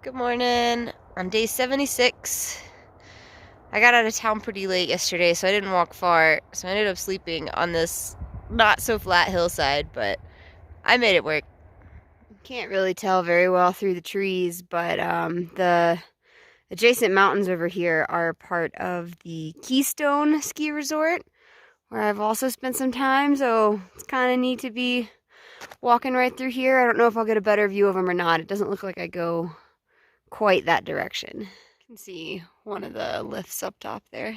Good morning. On day 76. I got out of town pretty late yesterday, so I didn't walk far. So I ended up sleeping on this not so flat hillside, but I made it work. You can't really tell very well through the trees, but the adjacent mountains over here are part of the Keystone Ski Resort, where I've also spent some time, so it's kind of neat to be walking right through here. I don't know if I'll get a better view of them or not. It doesn't look like I go quite that direction. You can see one of the lifts up top there.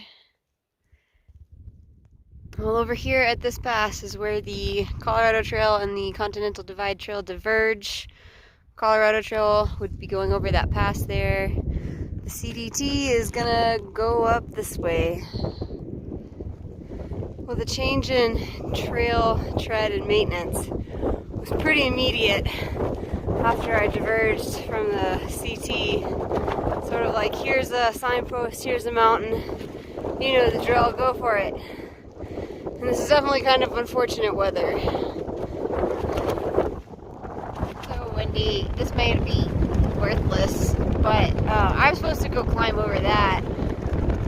Well, over here at this pass is where the Colorado Trail and the Continental Divide Trail diverge. Colorado Trail would be going over that pass there. The CDT is gonna go up this way. Well, the change in trail tread and maintenance was pretty immediate after I diverged from the CT. Sort of like, here's a signpost, here's a mountain, you know the drill, go for it. And this is definitely kind of unfortunate weather. So windy, this may be worthless, but I was supposed to go climb over that.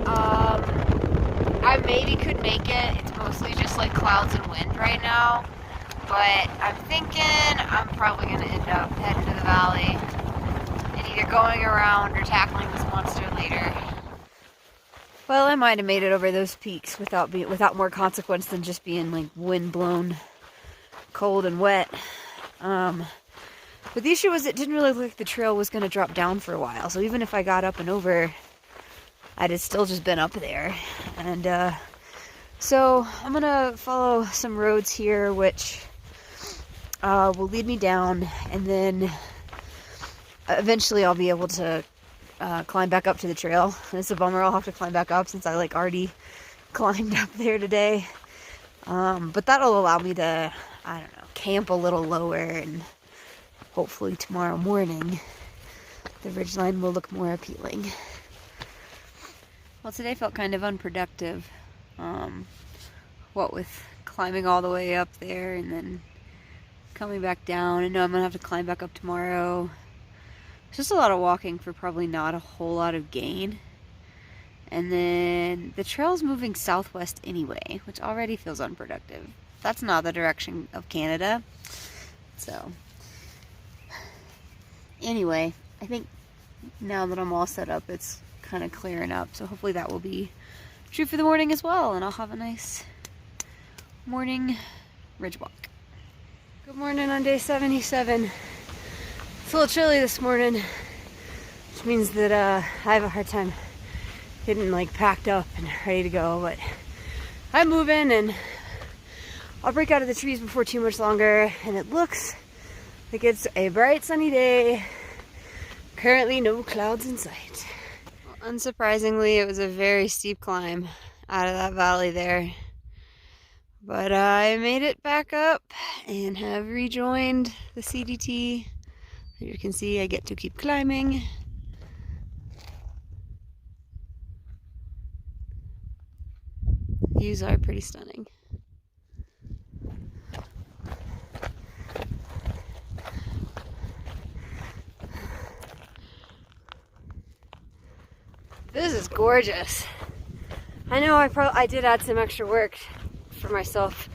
I maybe could make it. It's mostly just like clouds and wind right now. But I'm thinking I'm probably going to end up heading to the valley and either going around or tackling this monster later. Well, I might have made it over those peaks without more consequence than just being like wind-blown, cold and wet. But the issue was it didn't really look like the trail was going to drop down for a while. So even if I got up and over, I'd have still just been up there. And so I'm going to follow some roads here, which will lead me down, and then eventually I'll be able to climb back up to the trail. It's a bummer I'll have to climb back up since I already climbed up there today. But that'll allow me to, I don't know, camp a little lower, and hopefully tomorrow morning the ridgeline will look more appealing. Well, today felt kind of unproductive. What with climbing all the way up there and then coming back down. I know I'm gonna have to climb back up tomorrow. It's just a lot of walking for probably not a whole lot of gain. And then the trail's moving southwest anyway, which already feels unproductive. That's not the direction of Canada. So anyway, I think now that I'm all set up, it's kind of clearing up. So hopefully that will be true for the morning as well, and I'll have a nice morning ridge walk. Good morning on day 77. It's a little chilly this morning, which means that I have a hard time getting packed up and ready to go, but I'm moving and I'll break out of the trees before too much longer, and it looks like it's a bright sunny day. Currently no clouds in sight. Well, unsurprisingly, it was a very steep climb out of that valley there. But I made it back up and have rejoined the CDT. As you can see, I get to keep climbing. Views are pretty stunning. This is gorgeous. I know I did add some extra work for myself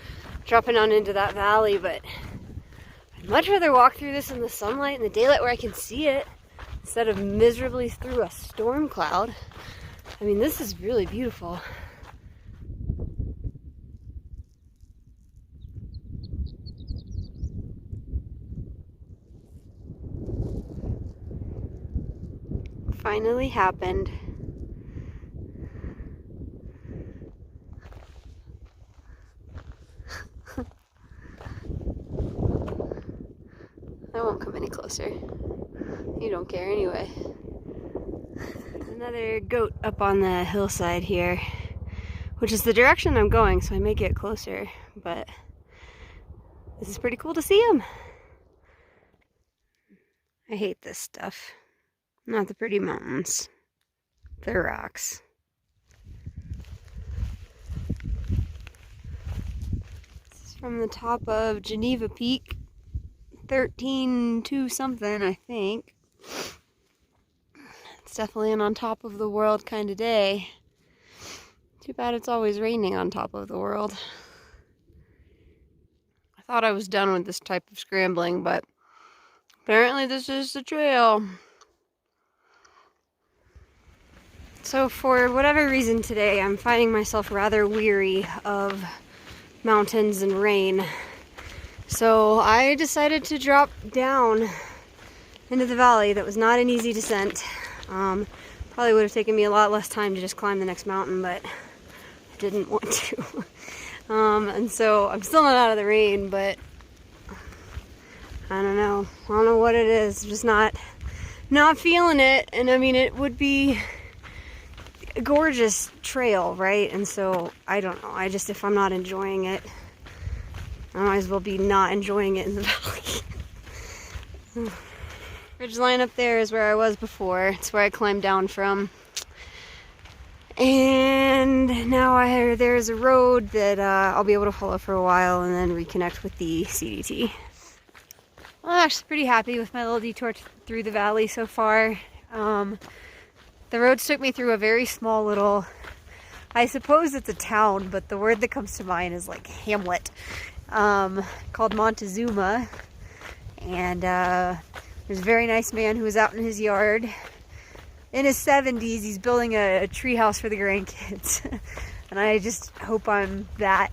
dropping on into that valley, but I'd much rather walk through this in the sunlight and the daylight where I can see it instead of miserably through a storm cloud. I mean, this is really beautiful. Finally happened. I won't come any closer. You don't care anyway. Another goat up on the hillside here, which is the direction I'm going, so I may get closer, but this is pretty cool to see him. I hate this stuff. Not the pretty mountains. The rocks. This is from the top of Geneva Peak. 13 to something, I think. It's definitely an on top of the world kind of day. Too bad it's always raining on top of the world. I thought I was done with this type of scrambling, but apparently this is the trail. So for whatever reason today, I'm finding myself rather weary of mountains and rain. So I decided to drop down into the valley. That was not an easy descent. Probably would have taken me a lot less time to just climb the next mountain, but I didn't want to. And so I'm still not out of the rain, but I don't know. I don't know what it is. I'm just not feeling it. And I mean, it would be a gorgeous trail, right? And so I don't know. If I'm not enjoying it, I might as well be not enjoying it in the valley. Ridge line up there is where I was before. It's where I climbed down from. And now there's a road that I'll be able to follow for a while and then reconnect with the CDT. Well, I'm actually pretty happy with my little detour through the valley so far. The roads took me through a very small little, I suppose it's a town, but the word that comes to mind is like hamlet, called Montezuma. And there's a very nice man who was out in his yard. In his 70s, he's building a tree house for the grandkids. And I just hope I'm that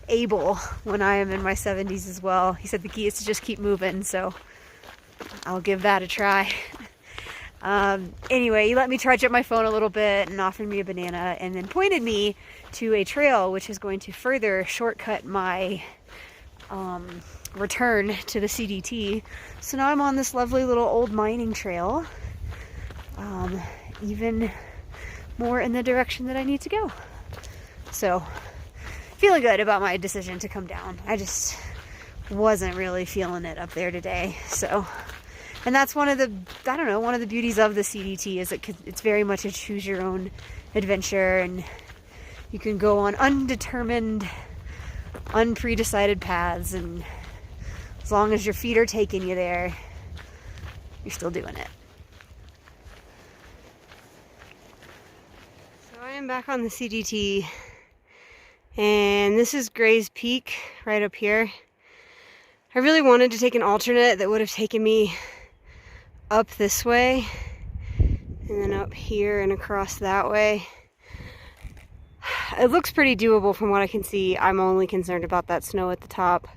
able when I am in my 70s as well. He said the key is to just keep moving, so I'll give that a try. Anyway, he let me charge up my phone a little bit and offered me a banana and then pointed me to a trail which is going to further shortcut my return to the CDT. So now I'm on this lovely little old mining trail, even more in the direction that I need to go. So feeling good about my decision to come down. I just wasn't really feeling it up there today. So, and that's one of the beauties of the CDT is it's very much a choose your own adventure, and you can go on undetermined, unpredecided paths, and as long as your feet are taking you there, you're still doing it. So I am back on the CDT, and this is Gray's Peak right up here. I really wanted to take an alternate that would have taken me up this way and then up here and across that way. It looks pretty doable from what I can see. I'm only concerned about that snow at the top,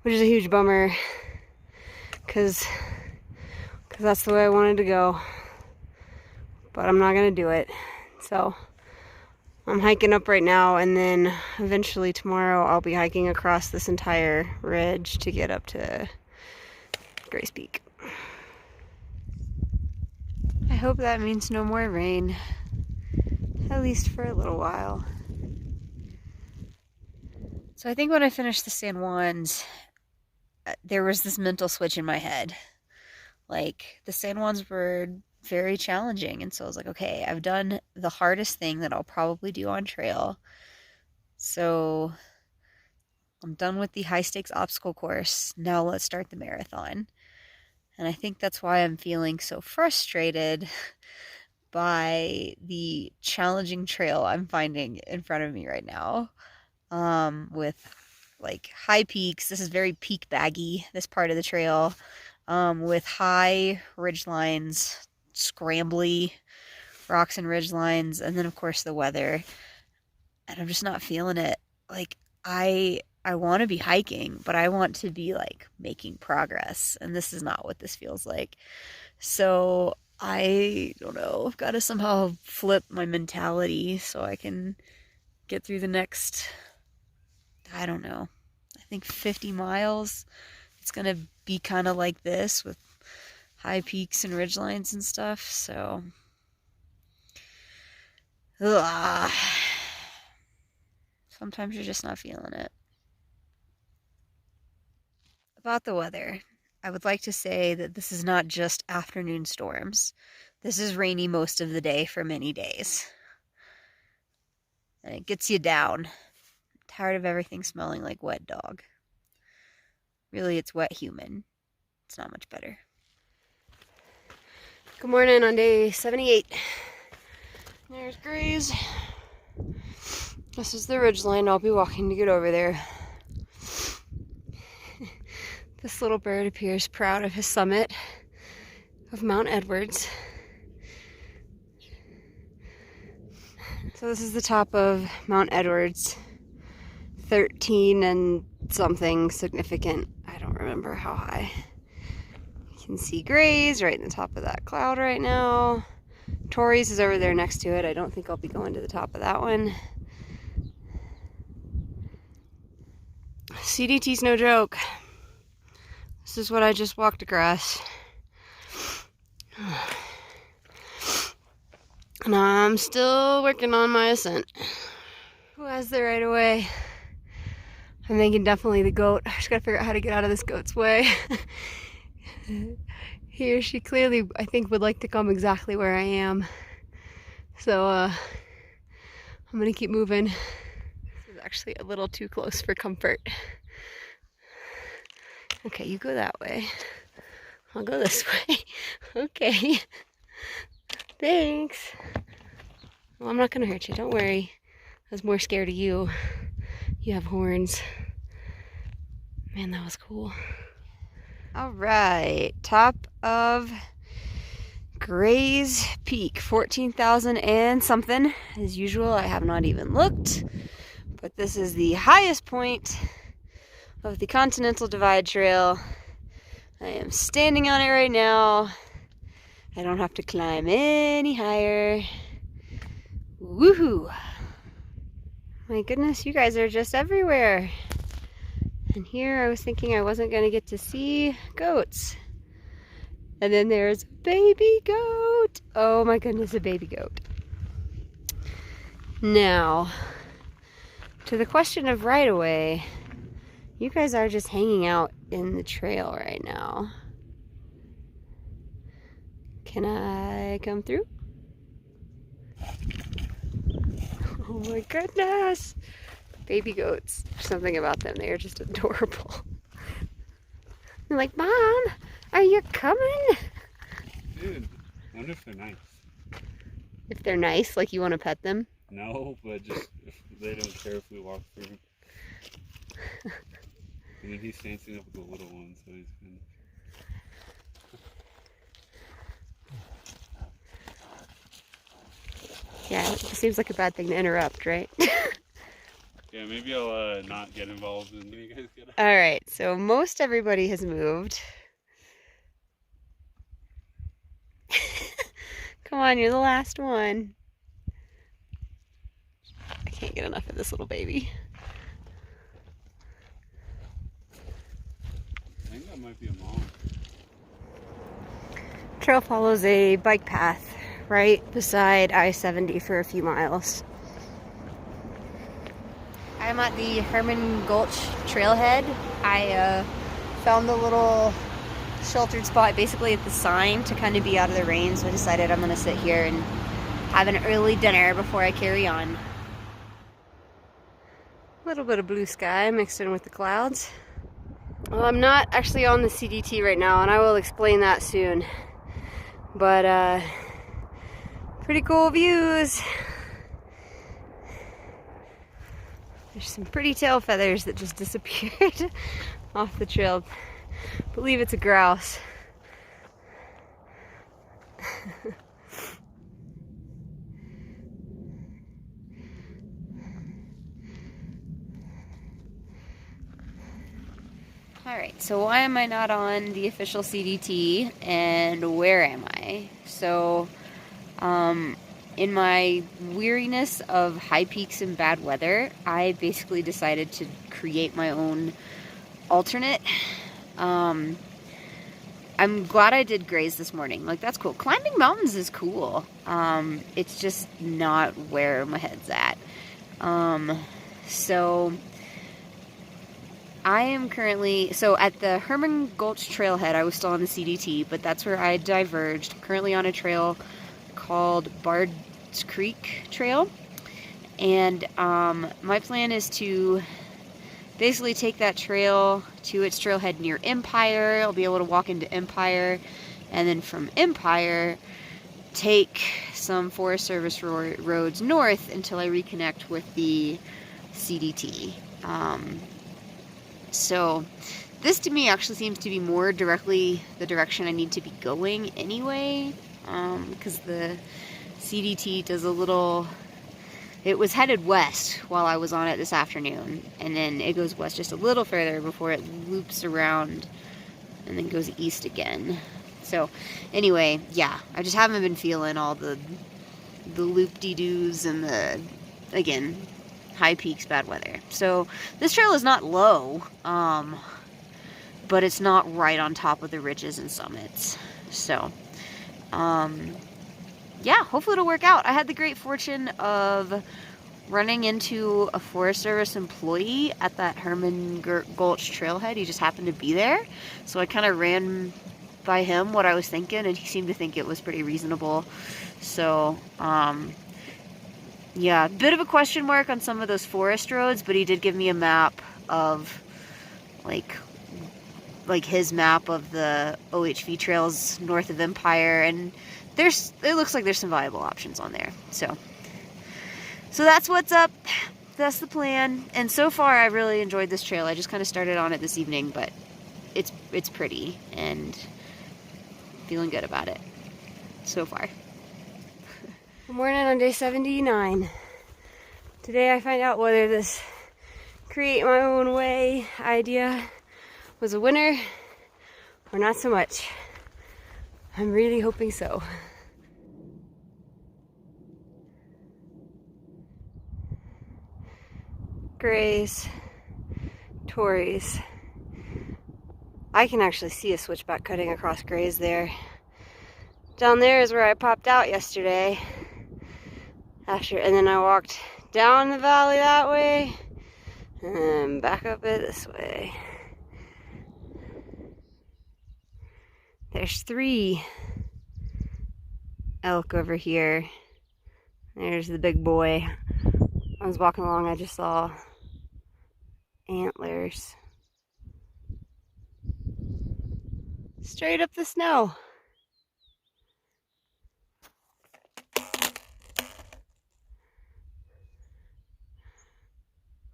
which is a huge bummer because that's the way I wanted to go, but I'm not gonna do it. So I'm hiking up right now, and then eventually tomorrow I'll be hiking across this entire ridge to get up to Gray's Peak. I hope that means no more rain, at least for a little while. So I think when I finished the San Juans, there was this mental switch in my head. Like, the San Juans were very challenging, and so I was like, okay, I've done the hardest thing that I'll probably do on trail, so I'm done with the high stakes obstacle course. Now let's start the marathon. And I think that's why I'm feeling so frustrated by the challenging trail I'm finding in front of me right now, with like high peaks. This is very peak baggy, this part of the trail, with high ridge lines, scrambly rocks and ridge lines, and then of course the weather. And I'm just not feeling it. Like, I want to be hiking, but I want to be like making progress, and this is not what this feels like. So I don't know, I've got to somehow flip my mentality so I can get through the next, I don't know, I think 50 miles. It's gonna be kind of like this with high peaks and ridge lines and stuff. So sometimes you're just not feeling it. About the weather, I would like to say that this is not just afternoon storms. This is rainy most of the day for many days. And it gets you down. I'm tired of everything smelling like wet dog. Really, it's wet human. It's not much better. Good morning on day 78. There's Grays. This is the ridgeline I'll be walking to get over there. This little bird appears proud of his summit of Mount Edwards. So this is the top of Mount Edwards, 13 and something significant. I don't remember how high. You can see Grays right in the top of that cloud right now. Torrey's is over there next to it. I don't think I'll be going to the top of that one. CDT's no joke. This is what I just walked across. And I'm still working on my ascent. Who has the right of way? I'm thinking definitely the goat. I just gotta figure out how to get out of this goat's way. He or she clearly, I think, would like to come exactly where I am. So, I'm gonna keep moving. This is actually a little too close for comfort. Okay, you go that way. I'll go this way. Okay. Thanks. Well, I'm not gonna hurt you, don't worry. I was more scared of you. You have horns. Man, that was cool. All right, top of Grays Peak, 14,000 and something. As usual, I have not even looked, but this is the highest point of the Continental Divide Trail. I am standing on it right now. I don't have to climb any higher. Woohoo! My goodness, you guys are just everywhere. And here I was thinking I wasn't going to get to see goats. And then there's a baby goat. Oh my goodness, a baby goat. Now, to the question of right away, you guys are just hanging out in the trail right now. Can I come through? Oh my goodness. Baby goats. There's something about them. They are just adorable. They're like, Mom, are you coming? Dude, I wonder if they're nice. If they're nice, like you want to pet them? No, but just if they don't care if we walk through. And then he's dancing up with the little ones, so he's been... Yeah, it seems like a bad thing to interrupt, right? Yeah, maybe I'll not get involved in you guys get out. All right, so most everybody has moved. Come on, you're the last one. I can't get enough of this little baby. I think that might be a mom. Trail follows a bike path right beside I-70 for a few miles. I'm at the Herman Gulch trailhead. I found a little sheltered spot basically at the sign to kind of be out of the rain, so I decided I'm going to sit here and have an early dinner before I carry on. A little bit of blue sky mixed in with the clouds. Well, I'm not actually on the CDT right now, and I will explain that soon. But pretty cool views. There's some pretty tail feathers that just disappeared off the trail. I believe it's a grouse. Alright, so why am I not on the official CDT and where am I? So, in my weariness of high peaks and bad weather, I basically decided to create my own alternate. I'm glad I did Grays this morning. Like, that's cool. Climbing mountains is cool. It's just not where my head's at. So I am currently, so at the Herman Gulch trailhead, I was still on the CDT, but that's where I diverged. I'm currently on a trail called Bard's Creek Trail, and my plan is to basically take that trail to its trailhead near Empire. I'll be able to walk into Empire and then from Empire, take some Forest Service roads north until I reconnect with the CDT. So this to me actually seems to be more directly the direction I need to be going anyway, because the CDT does a little, it was headed west while I was on it this afternoon, and then it goes west just a little further before it loops around and then goes east again. So anyway, yeah, I just haven't been feeling all the loop-de-doos and the, again, high peaks, bad weather. So this trail is not low, but it's not right on top of the ridges and summits. So, yeah, hopefully it'll work out. I had the great fortune of running into a Forest Service employee at that Herman Gulch trailhead. He just happened to be there. So I kind of ran by him what I was thinking, and he seemed to think it was pretty reasonable. So, yeah, a bit of a question mark on some of those forest roads, but he did give me a map of, like his map of the OHV trails north of Empire, and it looks like there's some viable options on there. So that's what's up. That's the plan. And so far, I really enjoyed this trail. I just kind of started on it this evening, but it's pretty, and feeling good about it so far. Good morning on day 79. Today I find out whether this create my own way idea was a winner or not so much. I'm really hoping so. Grays, Tories. I can actually see a switchback cutting across grays there. Down there is where I popped out yesterday. And then I walked down the valley that way and then back up it this way. There's 3 elk over here. There's the big boy. I was walking along, I just saw antlers. Straight up the snow.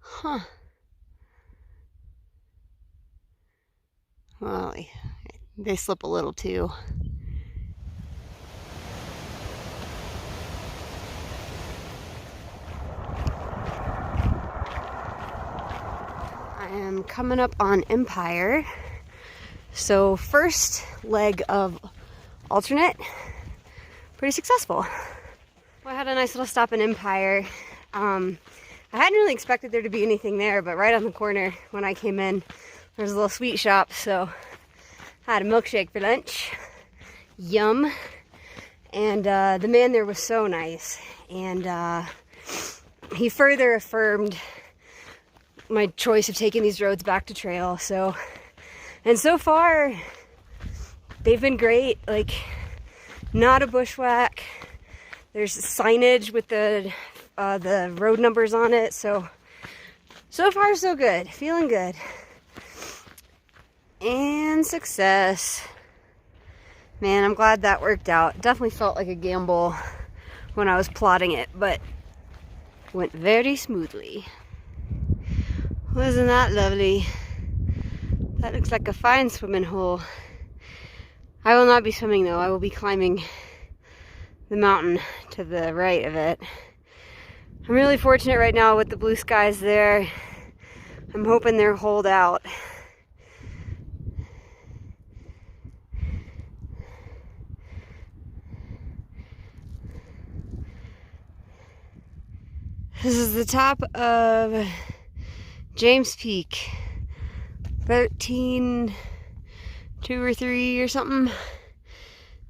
Huh. Well, they slip a little too. I am coming up on Empire. So first leg of alternate, pretty successful. Well, I had a nice little stop in Empire. I hadn't really expected there to be anything there, but right on the corner when I came in, there was a little sweet shop, so I had a milkshake for lunch. Yum. And the man there was so nice, and he further affirmed my choice of taking these roads back to trail. And so far, they've been great. Like, not a bushwhack. There's signage with the road numbers on it. So far so good. Feeling good. And success. Man, I'm glad that worked out. Definitely felt like a gamble when I was plotting it, but went very smoothly. Wasn't that lovely? That looks like a fine swimming hole. I will not be swimming though. I will be climbing the mountain to the right of it. I'm really fortunate right now with the blue skies there. I'm hoping they'll hold out. This is the top of James Peak. 13, 2 or 3 or something.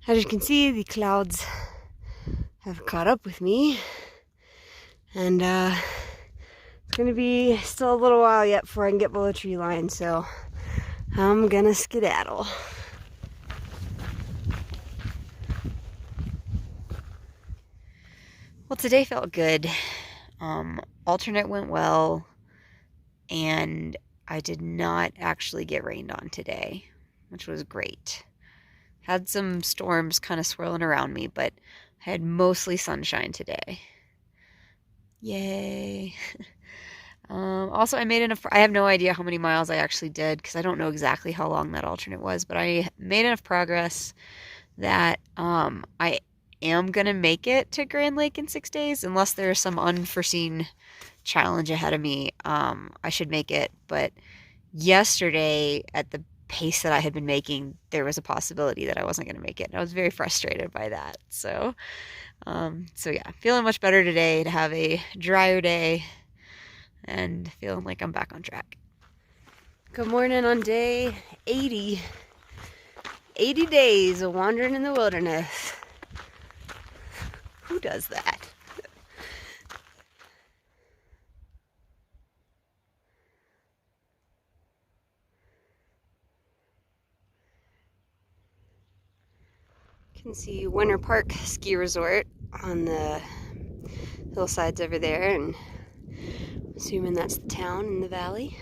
As you can see, the clouds have caught up with me. And it's going to be still a little while yet before I can get below tree line, so I'm going to skedaddle. Well, today felt good. Alternate went well, and I did not actually get rained on today, which was great. Had some storms kind of swirling around me, but I had mostly sunshine today. Yay. Also, I have no idea how many miles I actually did because I don't know exactly how long that alternate was, but I made enough progress that I am going to make it to Grand Lake in 6 days, unless there's some unforeseen challenge ahead of me. I should make it, but yesterday at the pace that I had been making, there was a possibility that I wasn't going to make it, and I was very frustrated by that. So yeah, feeling much better today to have a drier day and feeling like I'm back on track. Good morning on day 80. 80 days of wandering in the wilderness. Who does that? You can see Winter Park Ski Resort on the hillsides over there, and I'm assuming that's the town in the valley.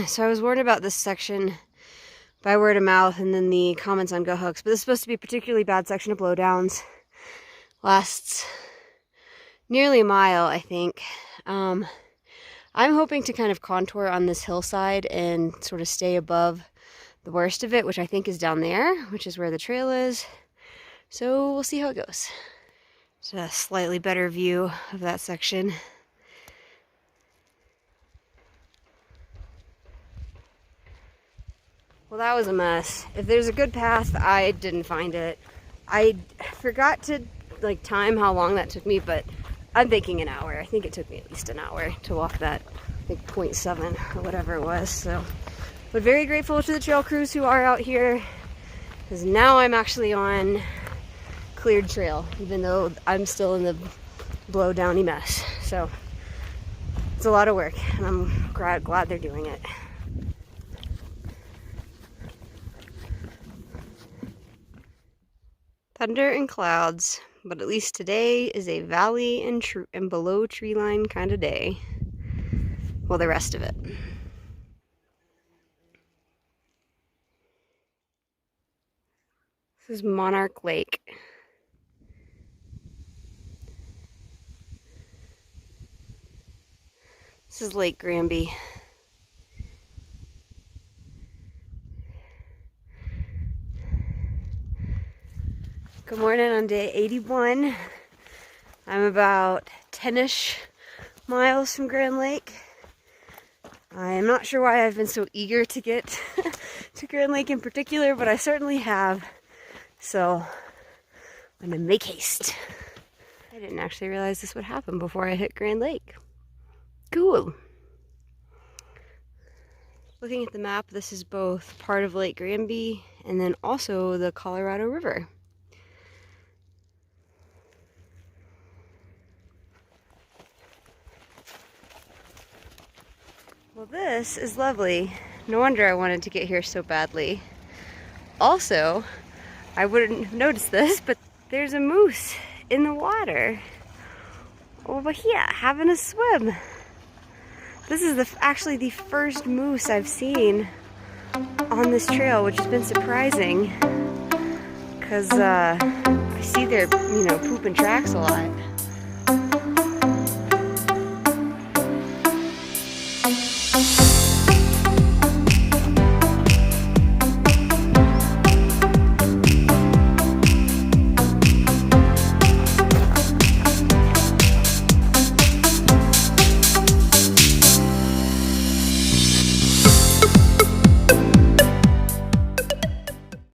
So I was warned about this section by word of mouth and then the comments on Go Hooks, but this is supposed to be a particularly bad section of blowdowns. Lasts nearly a mile, I think. I'm hoping to kind of contour on this hillside and sort of stay above the worst of it, which I think is down there, which is where the trail is. So we'll see how it goes. It's a slightly better view of that section. Well, that was a mess. If there's a good path, I didn't find it. I forgot to time how long that took me, but I'm thinking an hour. I think it took me at least an hour to walk that, I think 0.7 or whatever it was. So, but very grateful to the trail crews who are out here, because now I'm actually on cleared trail, even though I'm still in the blow-downy mess. So it's a lot of work, and I'm glad they're doing it. Thunder and clouds, but at least today is a valley and below tree line kind of day. Well, the rest of it. This is Monarch Lake. This is Lake Granby. Good morning on day 81. I'm about 10-ish miles from Grand Lake. I am not sure why I've been so eager to get to Grand Lake in particular, but I certainly have. So I'm gonna make haste. I didn't actually realize this would happen before I hit Grand Lake. Cool. Looking at the map, this is both part of Lake Granby and then also the Colorado River. Well, this is lovely. No wonder I wanted to get here so badly. Also, I wouldn't have noticed this, but there's a moose in the water over here having a swim. This is actually the first moose I've seen on this trail, which has been surprising because I see their pooping tracks a lot.